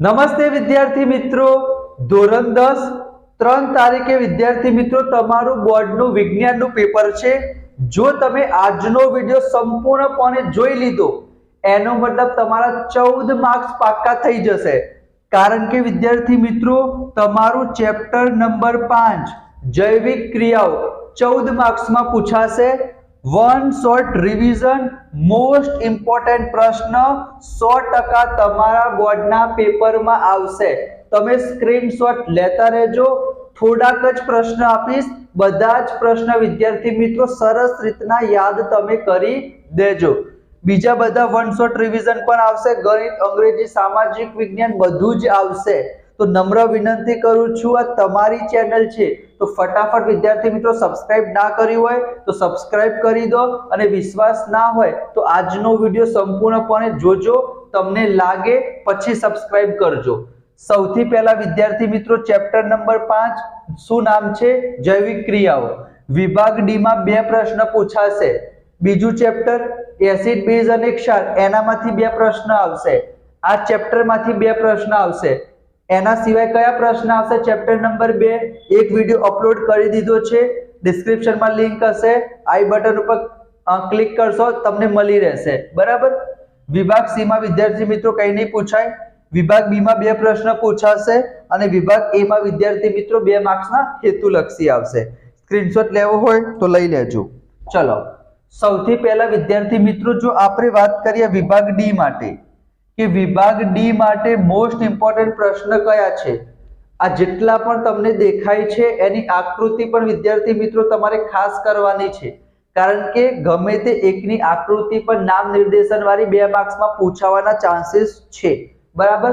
નમસ્તે વિદ્યાર્થી મિત્રો, ધોરણ 10 3 તારીખે વિદ્યાર્થી મિત્રો તમારું બોર્ડનું વિજ્ઞાનનું પેપર છે. જો તમે આજનો વિડિયો સંપૂર્ણપણે જોઈ લીધો એનો મતલબ તમારા 14 માર્ક્સ પાક્કા થઈ જશે. કારણ કે વિદ્યાર્થી મિત્રો તમારું ચેપ્ટર નંબર 5 જૈવિક ક્રિયાઓ 14 માર્ક્સમાં પૂછાશે. One short revision, most important પ્રશ્ન 100% તમારા બોર્ડના પેપરમાં આવશે. તમે સ્ક્રીનશોટ લેતા રહેજો. થોડાક જ પ્રશ્ન આપીશ, બધા જ પ્રશ્ન વિદ્યાર્થી મિત્રો સરસ રીતના યાદ તમે કરી દેજો. બીજા બધા વન શોર્ટ રિવિઝન પણ આવશે, ગણિત, અંગ્રેજી, સામાજિક વિજ્ઞાન બધું જ આવશે. તો નમ્ર વિનંતી કરું છું, આ તમારી ચેનલ છે તો ફટાફટ વિદ્યાર્થી મિત્રો સબસ્ક્રાઇબ ના કરી હોય તો સબસ્ક્રાઇબ કરી દો, અને વિશ્વાસ ના હોય તો આજનો વિડિયો સંપૂર્ણપણે જોજો. તમને લાગે પછી સબસ્ક્રાઇબ કરજો. સૌથી પહેલા વિદ્યાર્થી મિત્રો ચેપ્ટર નંબર 5 શું નામ છે? જૈવિક ક્રિયાઓ. વિભાગ ડી માં 2 પ્રશ્ન પૂછાશે. બીજું ચેપ્ટર એસિડ, બેઝ અને ક્ષાર, એનામાંથી 2 પ્રશ્ન આવશે. આ ચેપ્ટરમાંથી 2 પ્રશ્ન આવશે. એના સિવાય કયા પ્રશ્ન આવશે? ચેપ્ટર નંબર 2 એક વિડિયો અપલોડ કરી દીધો છે, ડિસ્ક્રિપ્શનમાં લિંક હશે, આઈ બટન ઉપર ક્લિક કરશો તમને મળી રહેશે. બરાબર. વિભાગ સી માં વિદ્યાર્થી મિત્રો કંઈ નહીં પૂછાય. વિભાગ બી માં 2 પ્રશ્ન પૂછાશે અને વિભાગ એ માં વિદ્યાર્થી મિત્રો 2 માર્ક્સના હેતુલક્ષી આવશે. સ્ક્રીનશોટ લેવો હોય તો લઈ લેજો. ચલો, સૌથી પહેલા વિદ્યાર્થી મિત્રો જો આપણે વાત કરીએ વિભાગ ડી માટે, કે વિભાગ ડી માટે મોસ્ટ ઇમ્પોર્ટન્ટ પ્રશ્ન કયા છે? આ જેટલા પણ તમને દેખાય છે એની આકૃતિ પણ વિદ્યાર્થી મિત્રો તમારે ખાસ કરવાની છે. કારણ કે ગમે તે એકની આકૃતિ પર નામ નિર્દેશન વાળી 2 માર્ક્સમાં પૂછાવાના ચાન્સીસ છે. બરાબર.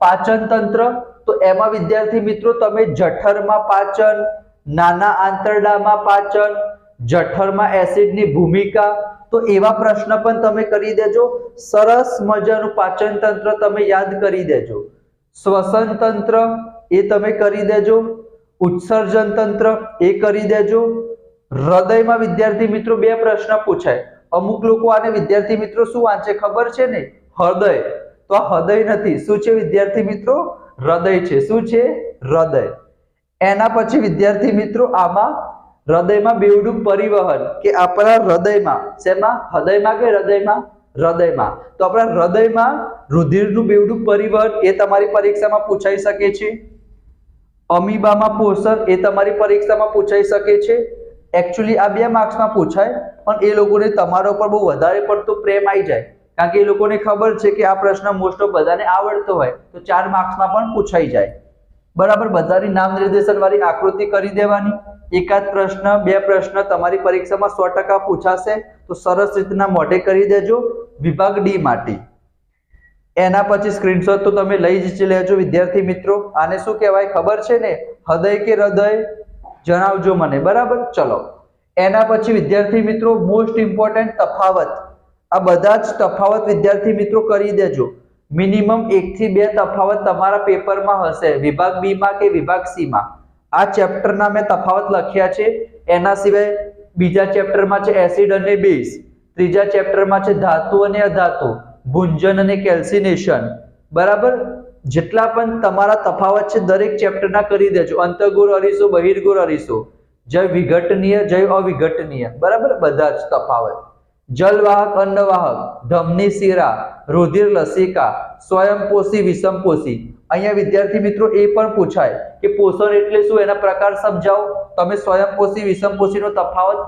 પાચન તંત્ર, તો એમાં વિદ્યાર્થી મિત્રો તમે જઠરમાં પાચન, નાના આંતરડામાં પાચન, જઠરમાં એસિડની ભૂમિકા, તો એવા પ્રશ્ન પણ તમે કરી દેજો. સરસ મજાનું પાચન તંત્ર તમે યાદ કરી દેજો. શ્વસન તંત્ર એ તમે કરી દેજો. ઉત્સર્જન તંત્ર એ કરી દેજો. હૃદયમાં વિદ્યાર્થી મિત્રો 2 પ્રશ્ન પૂછાય. અમુક લોકો આને વિદ્યાર્થી મિત્રો શું વાંચે ખબર છે ને? હૃદય. તો આ હૃદય નથી. શું છે વિદ્યાર્થી મિત્રો? હૃદય છે. શું છે? હૃદય. એના પછી વિદ્યાર્થી મિત્રો આમાં હૃદયમાં બેવડું પરિવહન, કે આપણા હૃદયમાં, શેમાં? હૃદયમાં કે હૃદયમાં? હૃદયમાં. તો આપણા હૃદયમાં રુધિરનું બેવડું પરિવહન એ તમારી પરીક્ષામાં પૂછાઈ શકે છે. અમીબામાં પોષણ એ તમારી પરીક્ષામાં પૂછાઈ શકે છે. એકચ્યુઅલી આ 2 માર્ક્સમાં પૂછાય, પણ એ લોકોને તમારા ઉપર બહુ વધારે પડતો પ્રેમ આવી જાય, કારણ કે એ લોકોને ખબર છે કે આ પ્રશ્ન મોસ્ટ ઓફ બધાને આવડતો હોય તો 4 માર્ક્સમાં પણ પૂછાઈ જાય. બરાબર. બધાની નામ નિર્દેશન વાળી આકૃતિ કરી દેવાની. એકાદ પ્રશ્ન 2 પ્રશ્ન તમારી પરીક્ષામાં 100% પૂછાશે, તો સરસ રીતના મોઢે કરી દેજો વિભાગ ડી માટે. એના પછી સ્ક્રીનશોટ તો તમે લઈ જ લેજો વિદ્યાર્થી મિત્રો. આને શું કહેવાય ખબર છે ને? હૃદય કે હૃદય? જણાવજો મને. બરાબર. ચલો, એના પછી વિદ્યાર્થી મિત્રો મોસ્ટ ઇમ્પોર્ટન્ટ તફાવત. આ બધા જ તફાવત વિદ્યાર્થી મિત્રો કરી દેજો. મિનિમમ 1 થી 2 તફાવત તમારા પેપરમાં હશે, વિભાગ બી માં કે વિભાગ સી માં. આ ચેપ્ટરના મેં તફાવત લખ્યા છે. એના સિવાય બીજા ચેપ્ટરમાં છે એસિડ અને બેઝ, ત્રીજા ચેપ્ટરમાં છે ધાતુ અને અધાતુ, ભુંજન અને કેલ્સિનેશન. બરાબર. જેટલા પણ તમારા તફાવત છે દરેક ચેપ્ટરના કરી દેજો. અંતઃગોળ અરીસો, બહિર્ગોળ અરીસો, જૈવ વિઘટનીય, જૈવ અવિઘટનીય. બરાબર. બધા જ તફાવત. જલવાહક, અન્નવાહક, ધમની શિરા, રુધિર લસિકા, સ્વયંપોષી, વિષમપોષી. અહીંયા વિદ્યાર્થી મિત્રો એ પણ પૂછાય કે પોષણ એટલે શું, એના પ્રકાર સમજાવો. તમે સ્વયંપોષી, વિષમપોષીનો તફાવત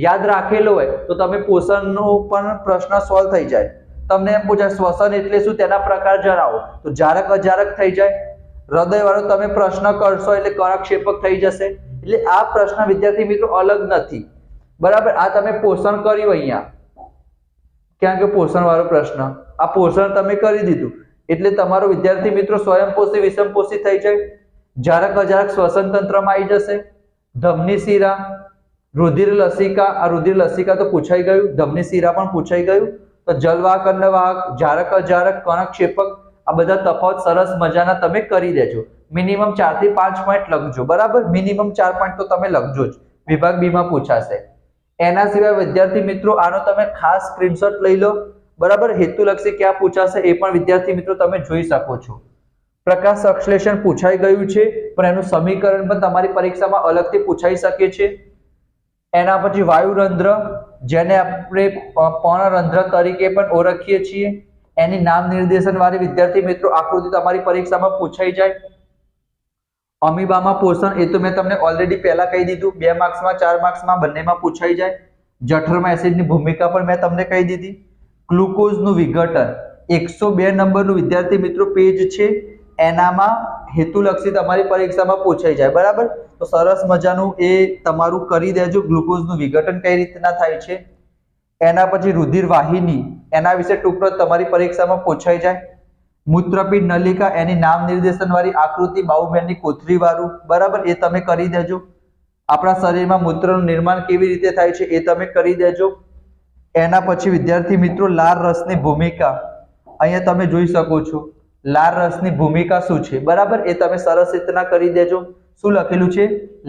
યાદ રાખેલો હોય તો તમે પોષણનો પણ પ્રશ્ન સોલ્વ થઈ જાય. તમને એમ પૂછાય શ્વસન એટલે શું, તેના પ્રકાર જણાવો, તો જારક અજારક થઈ જાય. હૃદય વાળો તમે પ્રશ્ન કરશો એટલે કણક્ષેપક થઈ જશે. એટલે આ પ્રશ્ન વિદ્યાર્થી મિત્રો અલગ નથી. બરાબર. આ તમે પોષણ કર્યું અહીંયા, ક્યાં કે પોષણ વાળો પ્રશ્ન, આ પોષણ તમે કરી દીધું એટલે તમારો વિદ્યાર્થી મિત્રો સ્વયંપોષી, વિષમપોષી થઈ જાય. જારક અજારક શ્વસન તંત્રમાં આવી જશે. ધમની શિરા, રુધિર લસિકા, આ રુધિર લસિકા તો પૂછાઈ ગયું, ધમની શિરા પણ પૂછાઈ ગયું. તો જલવાહક, અન્નવાહક, જારક અજારક, કણક્ષેપક, આ બધા તફાવત સરસ મજાના તમે કરી દેજો. મિનિમમ 4 થી 5 પોઈન્ટ લખજો. બરાબર. મિનિમમ 4 પોઈન્ટ તો તમે લખજો જ, વિભાગ બી માં પૂછાશે. એના સિવાય વિદ્યાર્થી મિત્રો આનો તમે ખાસ સ્ક્રીનશોટ લઈ લો. બરાબર. હેતુલક્ષી ક્યાં પૂછાશે એ પણ વિદ્યાર્થી મિત્રો તમે જોઈ શકો છો. પ્રકાશ સંશ્લેષણ પૂછાઈ ગયું છે, પણ એનું સમીકરણ પણ તમારી પરીક્ષામાં અલગથી પૂછાઈ શકે છે. એના પછી વાયુરંધ્ર, જેને આપણે પર્ણરંધ્ર તરીકે પણ ઓળખીએ છીએ, એની નામ નિર્દેશન વાળી વિદ્યાર્થી મિત્રો આકૃતિ તમારી પરીક્ષામાં પૂછાઈ જાય. અમીબામાં પોષણ, એ તો મેં તમને ઓલરેડી પહેલા કહી દીધું, 2 માર્ક્સમાં 4 માર્ક્સમાં બંનેમાં પૂછાઈ જાય. જઠરમાં એસિડની ભૂમિકા પણ મેં તમને કહી દીધી. ગ્લુકોઝનું વિઘટન 102 નંબરનું વિદ્યાર્થી મિત્રો પેજ છે, એનામાં હેતુલક્ષી તમારી પરીક્ષામાં પૂછાઈ જાય. બરાબર, તો સરસ મજાનું એ તમારું કરી દેજો, ગ્લુકોઝનું વિઘટન કઈ રીતના થાય છે. એના પછી રુધિર વાહિની, એના વિશે ટૂંકમાં તમારી પરીક્ષામાં પૂછાઈ જાય. મૂત્રપિંડ નલિકા, એની નામ નિર્દેશન વાળી આકૃતિ બાઉમેનની કોથળી વાળું, બરાબર, એ તમે કરી દેજો. આપણા શરીરમાં મૂત્રનું નિર્માણ કેવી રીતે થાય છે એ તમે કરી દેજો. એના પછી વિદ્યાર્થી મિત્રો લાળ રસની ભૂમિકા, અહીંયા તમે જોઈ શકો છો લાળ રસની ભૂમિકા શું છે, બરાબર, એ તમે સરસ રીતના કરી દેજો. શું લખેલું છે?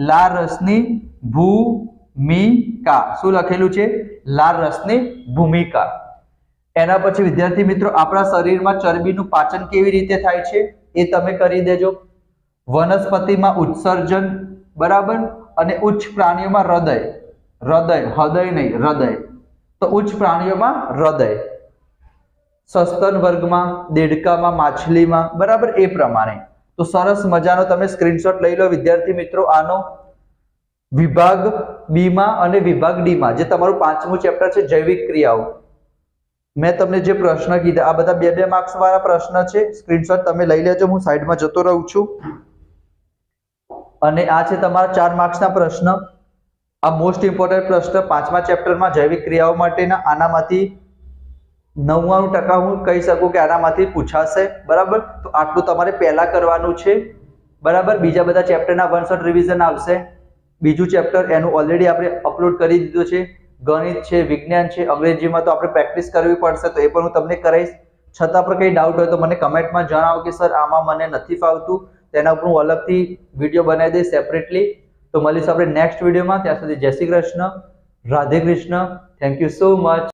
લાળ રસની ભૂમિકા. શું લખેલું છે? લાળ રસની ભૂમિકા. એના પછી વિદ્યાર્થી મિત્રો આપણા શરીરમાં ચરબીનું પાચન કેવી રીતે થાય છે એ તમે કરી દેજો. વનસ્પતિમાં ઉત્સર્જન, બરાબર, અને ઉચ્ચ પ્રાણીઓમાં હૃદય નહીં હૃદય, તો ઉચ્ચ પ્રાણીઓમાં હૃદય, સસ્તન વર્ગમાં, દેડકામાં, માછલીમાં, બરાબર, એ પ્રમાણે. તો સરસ મજાનો તમે સ્ક્રીનશોટ લઈ લો વિદ્યાર્થી મિત્રો આનો. વિભાગ બી માં અને વિભાગ ડી માં જે તમારું 5મું ચેપ્ટર છે જૈવિક ક્રિયાઓ, મેં તમને જે પ્રશ્ન કીધા આ બધા 2-2 માર્ક્સ વાળા પ્રશ્ન છે. સ્ક્રીનશોટ તમે લઈ લેજો, હું સાઈડમાં જતો રહું છું. અને આ છે તમારા 4 માર્ક્સના પ્રશ્ન. આ મોસ્ટ ઇમ્પોર્ટન્ટ પ્રશ્ન 5મા ચેપ્ટરમાં જૈવિક ક્રિયાઓ માટેના, આનામાંથી 99% હું કહી શકું કે આનામાંથી પૂછાશે. બરાબર, તો આટલું તમારે પહેલા કરવાનું છે. બરાબર, બીજા બધા ચેપ્ટરના 1 શોટ રિવિઝન આવશે. બીજું ચેપ્ટર એનું ઓલરેડી આપણે અપલોડ કરી દીધું છે. ગણિત છે, વિજ્ઞાન છે, અંગ્રેજીમાં તો આપણે પ્રેક્ટિસ કરવી પડશે, તો એ પણ હું તમને કરાવીશ. છતાં પણ કંઈ ડાઉટ હોય તો મને કમેન્ટમાં જણાવો કે સર આમાં મને નથી ફાવતું, તેના ઉપર હું અલગથી વિડીયો બનાવી દઈશ સેપરેટલી. તો મળીશું આપણે નેક્સ્ટ વિડીયોમાં. ત્યાં સુધી જય Shri Krishna, Radhe Krishna. Thank you so much.